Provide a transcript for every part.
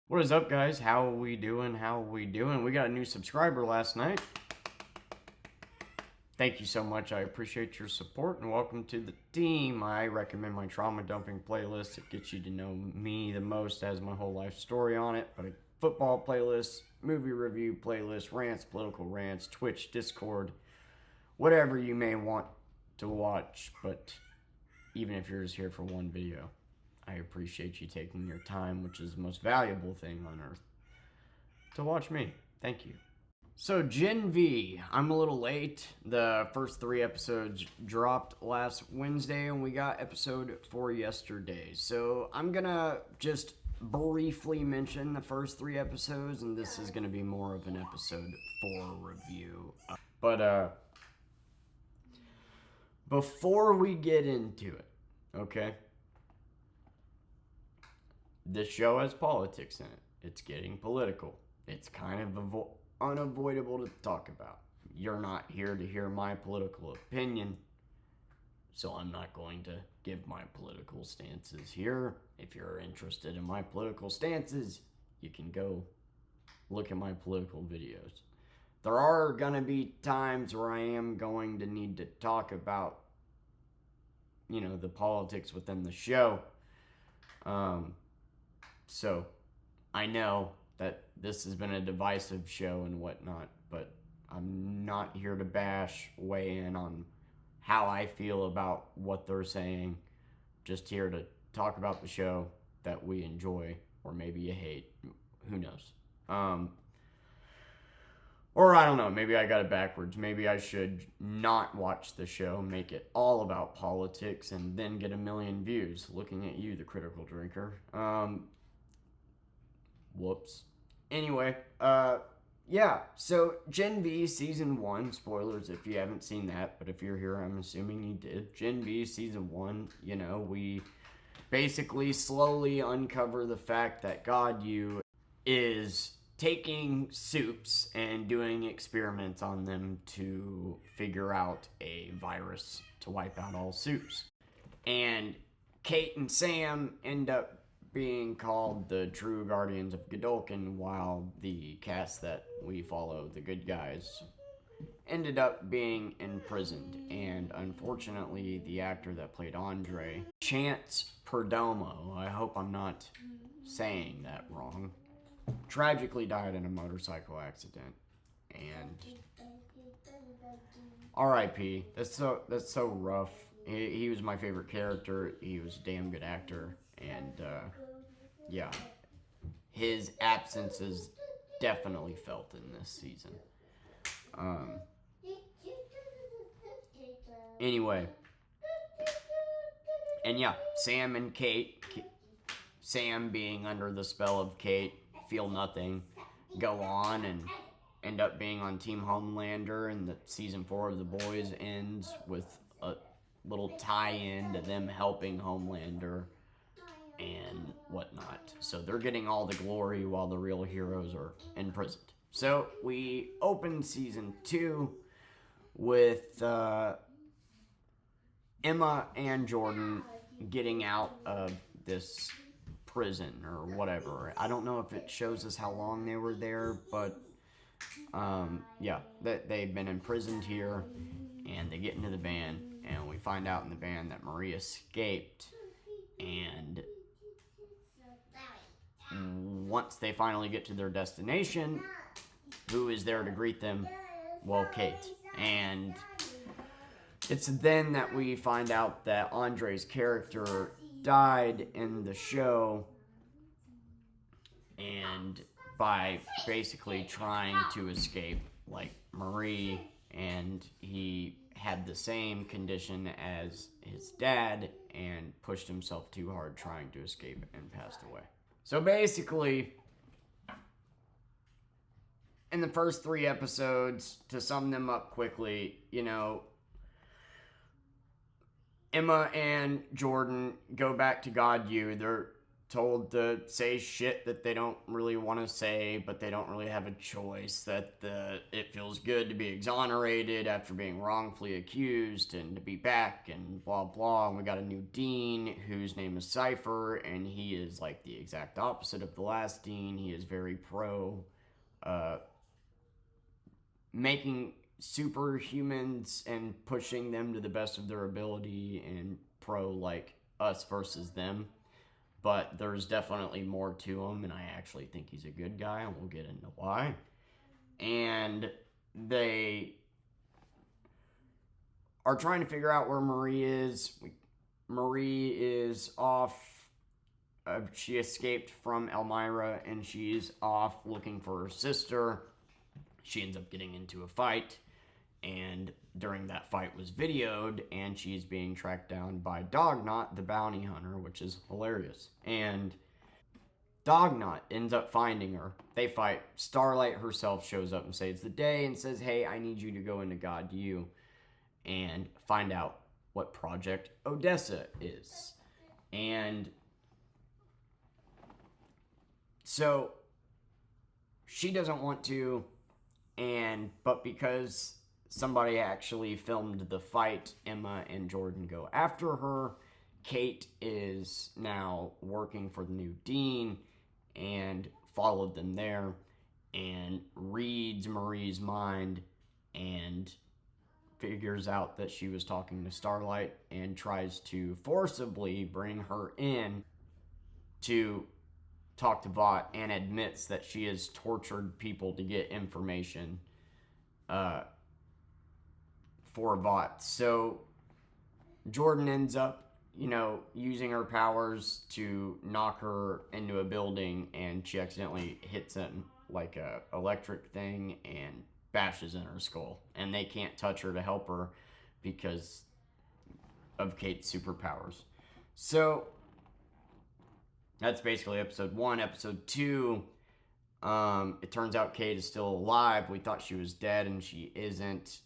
What is up, guys? How are we doing? How are we doing? We got a new subscriber last night. Thank you so much. I appreciate your support and welcome to the team. I recommend my trauma dumping playlist. It gets you to know me the most, has my whole life story on it. But a football playlist, movie review playlist, rants, political rants, Twitch, Discord, whatever you may want to watch. But even if you're just here for one video, I appreciate you taking your time, which is the most valuable thing on earth, to watch me. Thank you. So, Gen V, I'm a little late. The first 3 episodes dropped last Wednesday, and we got episode 4 yesterday. So, I'm gonna just briefly mention the first 3 episodes, and this is gonna be more of an episode 4 review. But, before we get into it, okay? This show has politics in it. It's getting political. It's kind of unavoidable to talk about. You're not here to hear my political opinion, so I'm not going to give my political stances here. If you're interested in my political stances, you can go look at my political videos. There are going to be times where I am going to need to talk about, the politics within the show. So, I know that this has been a divisive show and whatnot, but I'm not here to bash, weigh in on how I feel about what they're saying. Just here to talk about the show that we enjoy, or maybe you hate. Who knows? Or I don't know, maybe I got it backwards. Maybe I should not watch the show, make it all about politics, and then get a million views. Looking at you, the critical drinker. Whoops. Anyway, yeah, so Gen V Season 1, spoilers if you haven't seen that, but if you're here, I'm assuming you did. Gen V Season 1, we basically slowly uncover the fact that God U is taking soups and doing experiments on them to figure out a virus to wipe out all soups. And Kate and Sam end up being called the true guardians of Godolkin, while the cast that we follow, the good guys, ended up being imprisoned. And unfortunately, the actor that played Andre, Chance Perdomo, I hope I'm not saying that wrong, tragically died in a motorcycle accident. And R.I.P. That's so rough. He was my favorite character. He was a damn good actor. And, yeah, his absence is definitely felt in this season. Anyway, and yeah, Sam and Kate, Sam being under the spell of Kate, feel nothing, go on and end up being on Team Homelander, and the season 4 of The Boys ends with a little tie-in to them helping Homelander and whatnot. So they're getting all the glory while the real heroes are imprisoned. So we open season 2 with Emma and Jordan getting out of this prison or whatever. I don't know if it shows us how long they were there, but yeah, they've been imprisoned here, and they get into the van, and we find out in the van that Marie escaped. And once they finally get to their destination, who is there to greet them? Well, Kate. And it's then that we find out that Andre's character died in the show, and by basically trying to escape like Marie, and he had the same condition as his dad and pushed himself too hard trying to escape and passed away. So basically, in the first 3 episodes, to sum them up quickly, Emma and Jordan go back to God U. They're told to say shit that they don't really want to say, but they don't really have a choice. That it feels good to be exonerated after being wrongfully accused and to be back and blah blah. And we got a new dean whose name is Cypher, and he is like the exact opposite of the last dean. He is very pro making superhumans and pushing them to the best of their ability, and pro like us versus them. But there's definitely more to him, and I actually think he's a good guy, and we'll get into why. And they are trying to figure out where Marie is. Marie is off. She escaped from Elmira, and she's off looking for her sister. She ends up getting into a fight, and during that fight was videoed, and she's being tracked down by Dognot, the bounty hunter, which is hilarious. And Dognot ends up finding her. They fight. Starlight herself shows up and saves the day and says, hey, I need you to go into God U and find out what Project Odessa is. And so she doesn't want to, but because somebody actually filmed the fight, Emma and Jordan go after her. Kate is now working for the new dean and followed them there and reads Marie's mind and figures out that she was talking to Starlight and tries to forcibly bring her in to talk to Vought, and admits that she has tortured people to get information for Vought. So Jordan ends up, using her powers to knock her into a building, and she accidentally hits him like a electric thing and bashes in her skull. And they can't touch her to help her because of Kate's superpowers. So that's basically episode 1. Episode 2, it turns out Kate is still alive. We thought she was dead, and she isn't.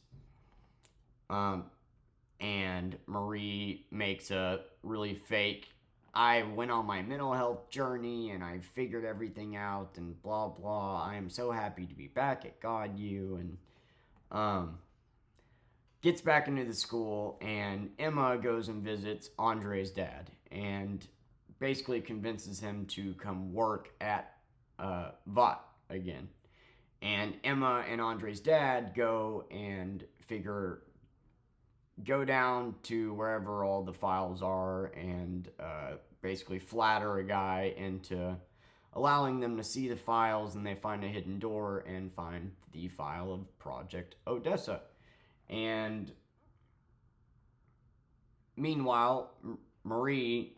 And Marie makes a really fake, I went on my mental health journey and I figured everything out and blah blah. I am so happy to be back at God U, and gets back into the school, and Emma goes and visits Andre's dad and basically convinces him to come work at Vought again. And Emma and Andre's dad go down to wherever all the files are and basically flatter a guy into allowing them to see the files, and they find a hidden door and find the file of Project Odessa. And meanwhile, Marie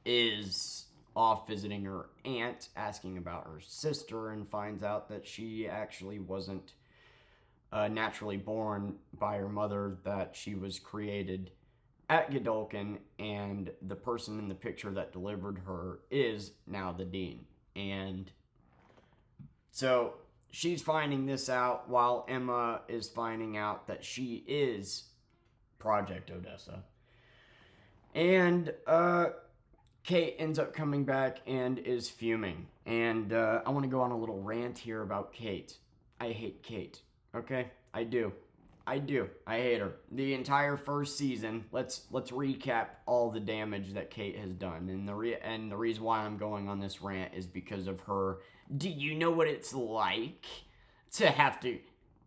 is off visiting her aunt, asking about her sister, and finds out that she actually wasn't naturally born by her mother, that she was created at Godolkin, and the person in the picture that delivered her is now the dean. And so she's finding this out while Emma is finding out that she is Project Odessa. And Kate ends up coming back and is fuming. And I want to go on a little rant here about Kate. I hate Kate. Okay? I do. I hate her. The entire first season, let's recap all the damage that Kate has done. And the reason why I'm going on this rant is because of her. Do you know what it's like to have to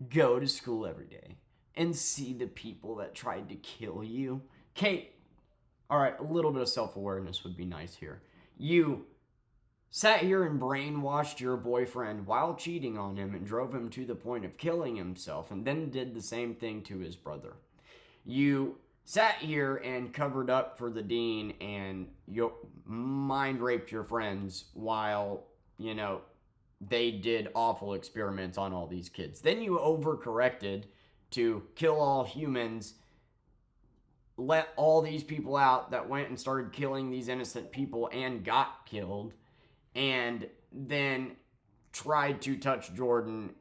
go to school every day and see the people that tried to kill you? Kate, all right, a little bit of self-awareness would be nice here. You sat here and brainwashed your boyfriend while cheating on him and drove him to the point of killing himself, and then did the same thing to his brother. You sat here and covered up for the dean and mind raped your friends while, they did awful experiments on all these kids. Then you overcorrected to kill all humans, let all these people out that went and started killing these innocent people and got killed, and then tried to touch Jordan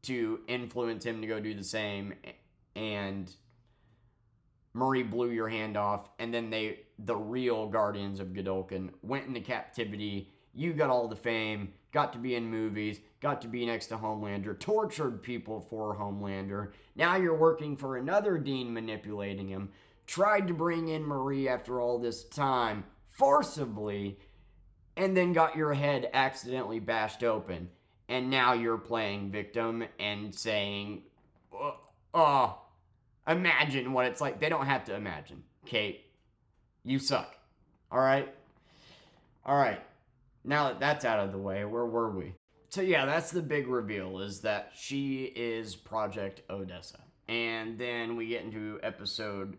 to influence him to go do the same, and Marie blew your hand off, and then the real Guardians of Godolphin, went into captivity. You got all the fame, got to be in movies, got to be next to Homelander, tortured people for Homelander. Now you're working for another Dean, manipulating him. Tried to bring in Marie after all this time, forcibly, and then got your head accidentally bashed open. And now you're playing victim and saying, imagine what it's like. They don't have to imagine. Kate, you suck. All right? All right. Now that that's out of the way, where were we? So yeah, that's the big reveal, is that she is Project Odessa. And then we get into episode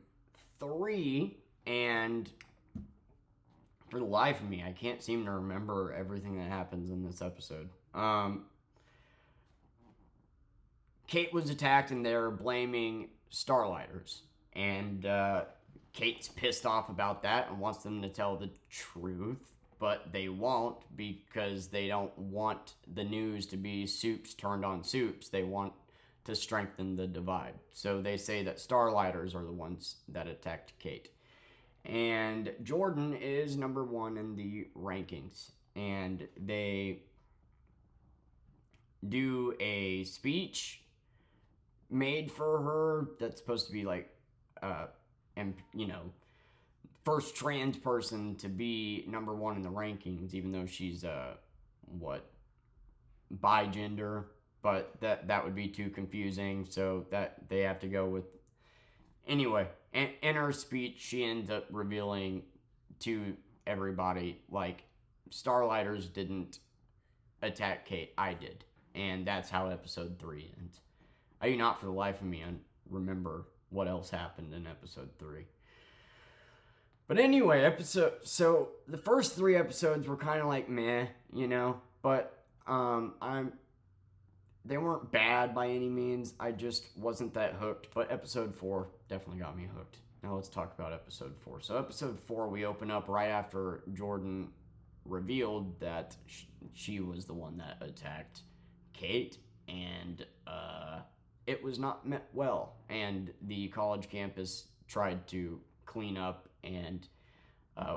3, and for the life of me, I can't seem to remember everything that happens in this episode. Kate was attacked, and they're blaming Starlighters. And Kate's pissed off about that and wants them to tell the truth, but they won't, because they don't want the news to be Soups turned on Soups. They want to strengthen the divide. So they say that Starlighters are the ones that attacked Kate. And Jordan is number 1 in the rankings. And they do a speech made for her that's supposed to be like, and you know, first trans person to be number 1 in the rankings, even though she's bigender, but that would be too confusing, so that they have to go with. Anyway, in her speech, she ends up revealing to everybody, like, Starlighters didn't attack Kate, I did. And that's how episode 3 ends. I do not for the life of me remember what else happened in episode 3. But anyway, so the first 3 episodes were kind of like meh, you know, but they weren't bad by any means. I just wasn't that hooked. But episode 4 definitely got me hooked. Now let's talk about episode 4. So episode 4, we open up right after Jordan revealed that she was the one that attacked Kate, and it was not met well. And the college campus tried to clean up, and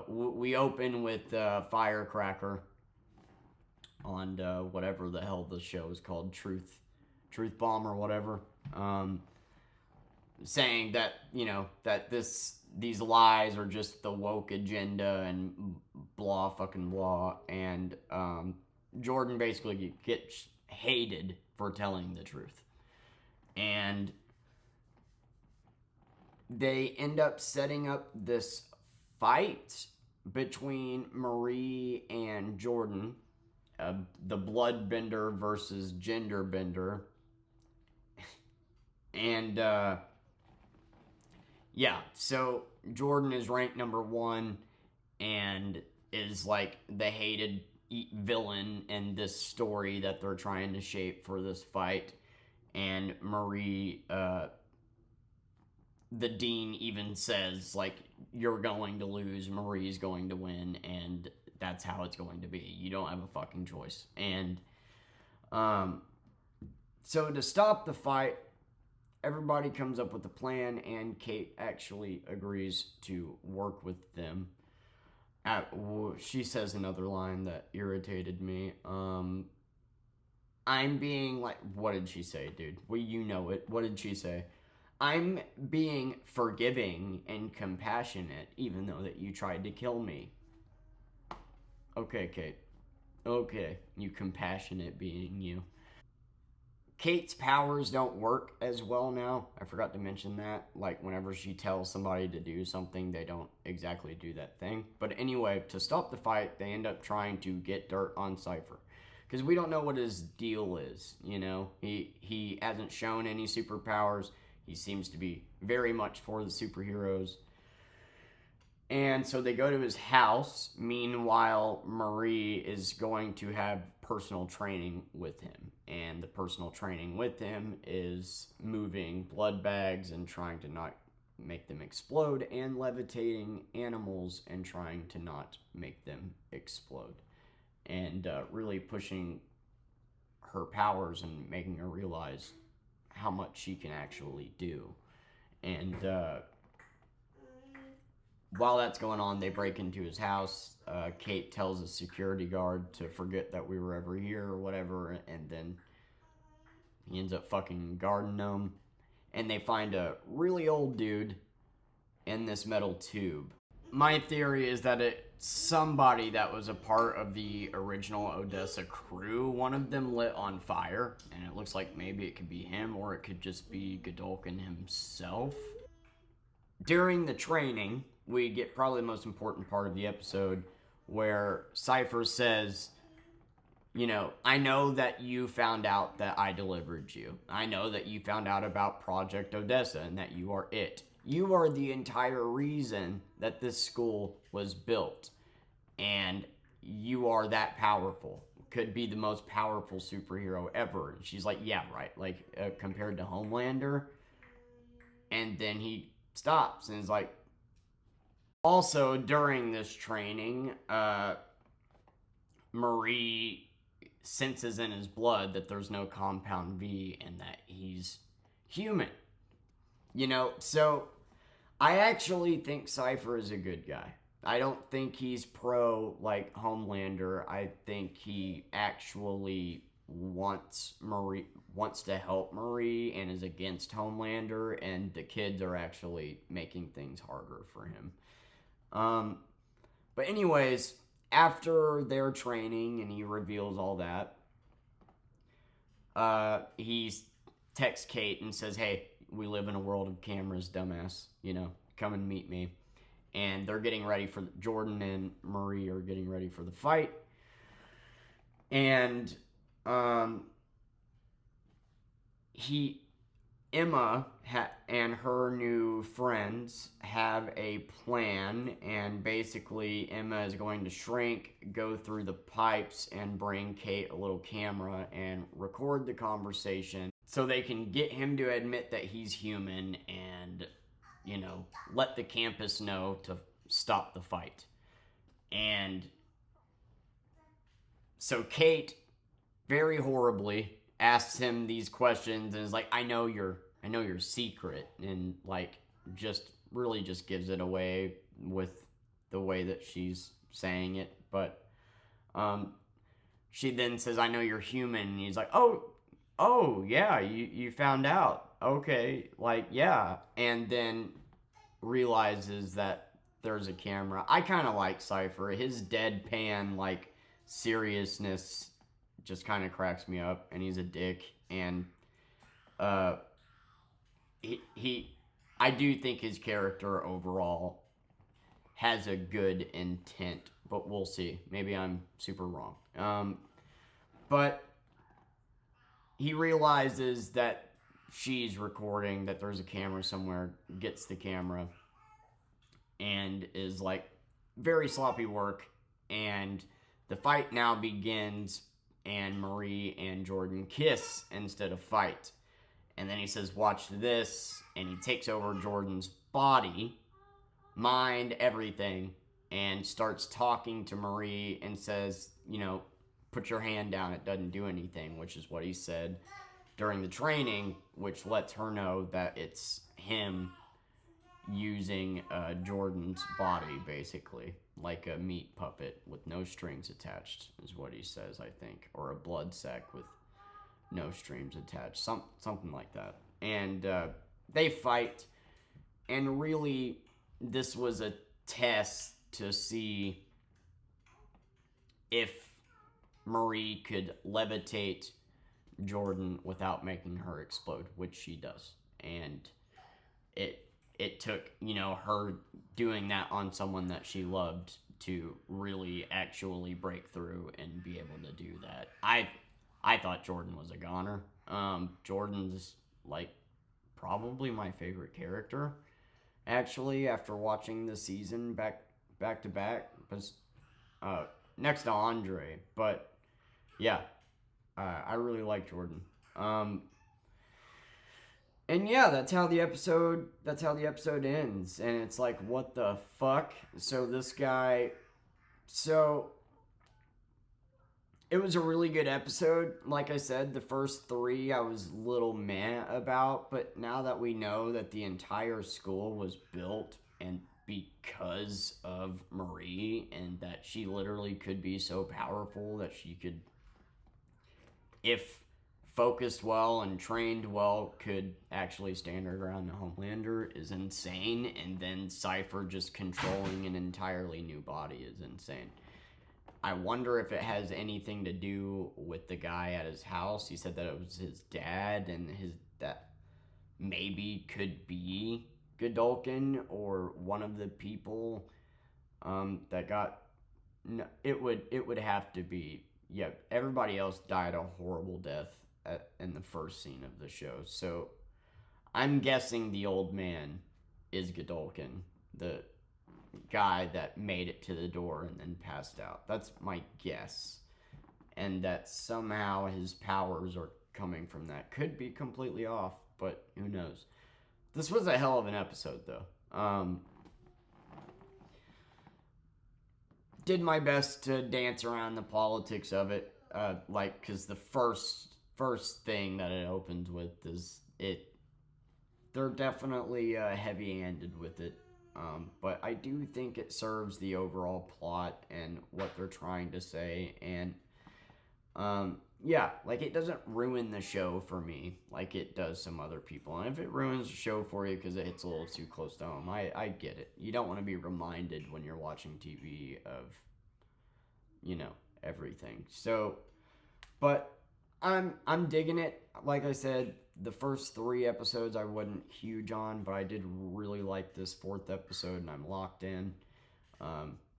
we open with Firecracker on whatever the hell the show is called, Truth Bomb or whatever, saying that, you know, that these lies are just the woke agenda and blah fucking blah, and Jordan basically gets hated for telling the truth. And they end up setting up this fight between Marie and Jordan, the bloodbender versus genderbender. And yeah, so Jordan is ranked number 1 and is like the hated villain in this story that they're trying to shape for this fight. And Marie, the dean even says, like, you're going to lose, Marie's going to win, and that's how it's going to be. You don't have a fucking choice. And so to stop the fight, everybody comes up with a plan, and Kate actually agrees to work with them. She says another line that irritated me. I'm being like, what did she say, dude? Well, you know it. What did she say? I'm being forgiving and compassionate, even though that you tried to kill me. Okay, Kate. Okay, you compassionate being, you. Kate's powers don't work as well now. I forgot to mention that. Like, whenever she tells somebody to do something, they don't exactly do that thing. But anyway, to stop the fight, they end up trying to get dirt on Cypher. Because we don't know what his deal is, you know? He hasn't shown any superpowers. He seems to be very much for the superheroes. And so they go to his house. Meanwhile, Marie is going to have personal training with him. And the personal training with him is moving blood bags and trying to not make them explode, and levitating animals and trying to not make them explode. And really pushing her powers and making her realize how much she can actually do. And while that's going on, they break into his house. Kate tells the security guard to forget that we were ever here or whatever, and then he ends up fucking guarding them. And they find a really old dude in this metal tube. My theory is that it's somebody that was a part of the original Odessa crew. One of them lit on fire, and it looks like maybe it could be him, or it could just be Godolkin himself. During the training, we get probably the most important part of the episode, where Cypher says, you know, I know that you found out that I delivered you. I know that you found out about Project Odessa and that you are it. You are the entire reason that this school was built. And you are that powerful. Could be the most powerful superhero ever. And she's like, yeah, right. Like, compared to Homelander. And then he stops and is like, also during this training, Marie senses in his blood that there's no compound V and that he's human. You know, so I actually think Cypher is a good guy. I don't think he's pro like Homelander. I think he actually wants to help Marie and is against Homelander, and the kids are actually making things harder for him. But anyways, after their training and he reveals all that, he texts Kate and says, hey, we live in a world of cameras, dumbass. You know, come and meet me. And they're getting ready for, Jordan and Marie are getting ready for the fight. And, Emma and her new friends have a plan, and basically Emma is going to shrink, go through the pipes, and bring Kate a little camera and record the conversation so they can get him to admit that he's human and, you know, let the campus know to stop the fight. And so Kate, very horribly, asks him these questions and is like, I know your secret, and like just really just gives it away with the way that she's saying it. But she then says, I know you're human, and he's like, oh yeah, you found out, okay, like, yeah. And then realizes that there's a camera. I kind of like Cypher. His deadpan like seriousness just kind of cracks me up, and he's a dick. And I do think his character overall has a good intent, but we'll see. Maybe I'm super wrong. But he realizes that she's recording, that there's a camera somewhere, gets the camera, and is like, very sloppy work. And the fight now begins, and Marie and Jordan kiss instead of fight. And then he says, watch this, and he takes over Jordan's body, mind, everything, and starts talking to Marie and says, you know, put your hand down, it doesn't do anything, which is what he said during the training, which lets her know that it's him using Jordan's body, basically, like a meat puppet with no strings attached, is what he says, I think, or a blood sack with no strings attached, something like that. And they fight, and really this was a test to see if Marie could levitate Jordan without making her explode, which she does. And it took, you know, her doing that on someone that she loved to really actually break through and be able to do that. I thought Jordan was a goner. Jordan's like probably my favorite character, actually, after watching the season back to back, because next to Andre. But yeah, I really like Jordan. And yeah, that's how the episode ends. And it's like, what the fuck? So this guy, it was a really good episode. Like I said, the first 3 I was a little meh about, but now that we know that the entire school was built and because of Marie, and that she literally could be so powerful that she could, if focused well and trained well, could actually stand her ground to Homelander is insane. And then Cypher just controlling an entirely new body is insane. I wonder if it has anything to do with the guy at his house. He said that it was his dad, and that maybe could be Godolkin or one of the people that got. No, it would have to be. Yeah, everybody else died a horrible death in the first scene of the show. So I'm guessing the old man is Godolkin, the guy that made it to the door and then passed out. That's my guess. And that somehow his powers are coming from that. Could be completely off, but who knows. This was a hell of an episode, though. Did my best to dance around the politics of it, because the first thing that it opens with is it. They're definitely heavy-handed with it, but I do think it serves the overall plot and what they're trying to say, and yeah, like, it doesn't ruin the show for me like it does some other people. And if it ruins the show for you because it hits a little too close to home, I get it. You don't want to be reminded when you're watching TV of, everything. So, but I'm digging it. Like I said, the first 3 episodes I wasn't huge on, but I did really like this 4th episode, and I'm locked in.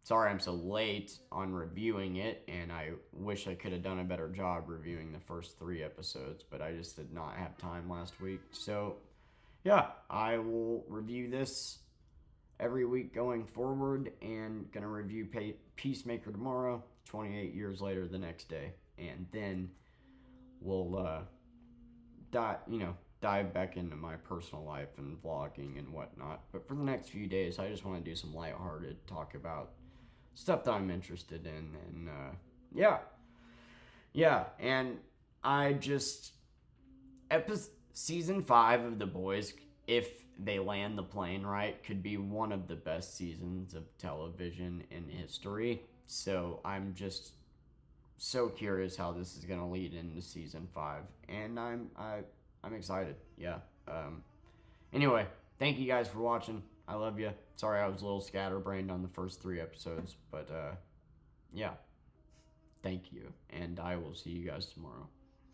Sorry I'm so late on reviewing it, and I wish I could have done a better job reviewing the first 3 episodes, but I just did not have time last week. So, yeah, I will review this every week going forward, and gonna review Peacemaker tomorrow, 28 years later the next day, and then we'll dive back into my personal life and vlogging and whatnot. But for the next few days, I just want to do some lighthearted talk about stuff that I'm interested in, and and I just season 5 of The Boys, if they land the plane right, could be one of the best seasons of television in history. So I'm just so curious how this is gonna lead into season 5, and I'm excited. Yeah. Anyway, thank you guys for watching. I love you. Sorry I was a little scatterbrained on the first 3 episodes, but yeah. Thank you, and I will see you guys tomorrow.